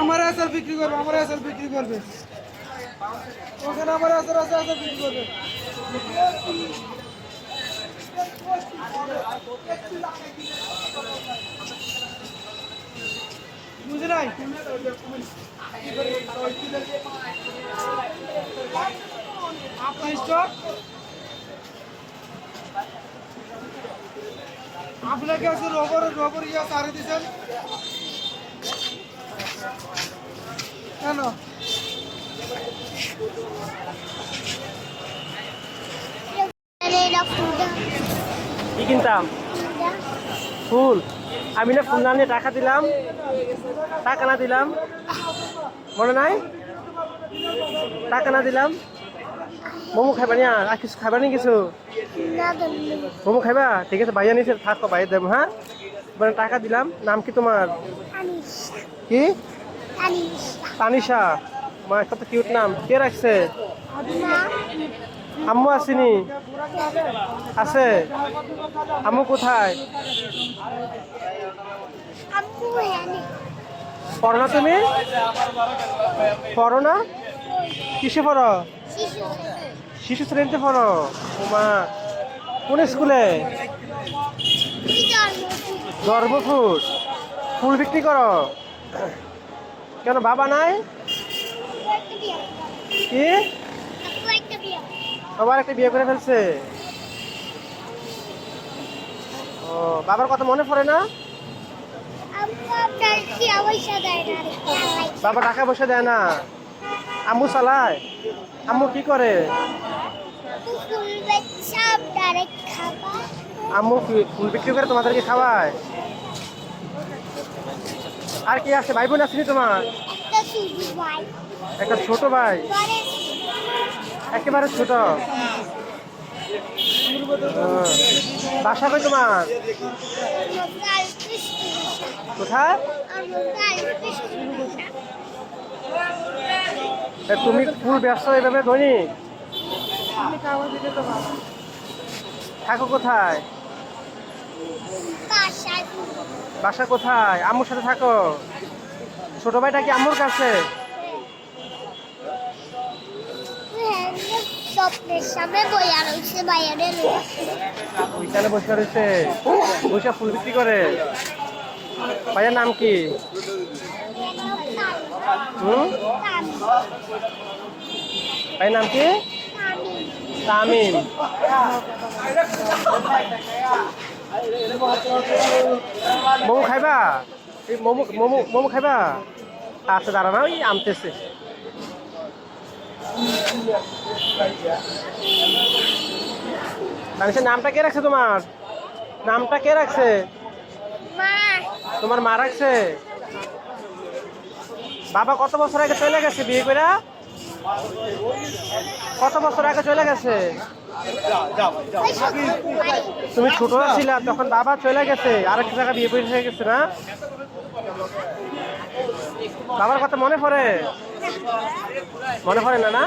আমার আচার বিক্রি করবে, আমার আচার বিক্রি করবে, ওখানে আমার আচার আছে, আচার বিক্রি করবে। বুঝে নাই আপনার স্টক আপনাকে আছে রবর রবর ইয়া সারে দিয়েছেন কেন? কি কিনতাম? ফুল। আমি না ফুল না নিয়ে টাকা দিলাম, টাকা না দিলাম, মনে নাই? টাকা না দিলাম। মোমো খাইবা নিয়া আর কিছু খাইবা নি কিছু? মোমো খাইবা? ঠিক আছে, ভাইয়া নিচে থাকো, ভাইয়া দেবো। হ্যাঁ, মানে টাকা দিলাম। নাম কি তোমার? কি? তানিশা। মা, কত কিউট নাম। কে রাখছে? আম্মু আসেনি? আছে? আম্মু কোথায়? পড়ো না তুমি? পড়ো না? কিসে পড়ো? শিশু শ্রেণীতে পড়ো? মা, কোন স্কুলে? ধর্মপুর। ফুল বিক্রি করো কেন? বাবা নাই? কি? বাবার একটা বিয়ে করে ফেলছে? ও, বাবার কথা মনে পড়ে না? বাবা টাকা পয়সা দেয় না? আম্মু চালায়? আম্মু কি করে? আম্মু ফুল বিক্রি করে তোমাদেরকে খাওয়ায়? আর কি আছে? ভাই বোন আসেনি তোমার? একটা ছোট ভাই, একেবারে ছোট। বাসা কই তোমার? কোথায়? তুমি ফুল ব্যবসা এভাবে দৈনিক থাকো? কোথায়? বাসা কোথায়? আম্মুর সাথে থাকো? ছোট ভাইটা কি আম্মুর কাছে? ওইখানে বসে রয়েছে, বসে ফুল বিক্রি করে। ভাইয়ের নাম কি? ভাইয়ের নাম কি? তামিম। মোমো খাইবা? মোমো মোমো মোমো খাইবা? আচ্ছা, দাঁড়া না, ওই আনতেছে। নামটা কে রাখছে তোমার? নামটা কে রাখছে? তোমার মা রাখছে? বাবা কত বছর আগে চলে গেছে বিয়ে করে? কত বছর আগে চলে গেছে? তুমি ছোট ছিলা তখন বাবা চলে গেছে, আরেকটা জায়গা বিয়ে করে হয়ে গেছে না? বাবার কথা মনে পড়ে? মনে পড়ে না? না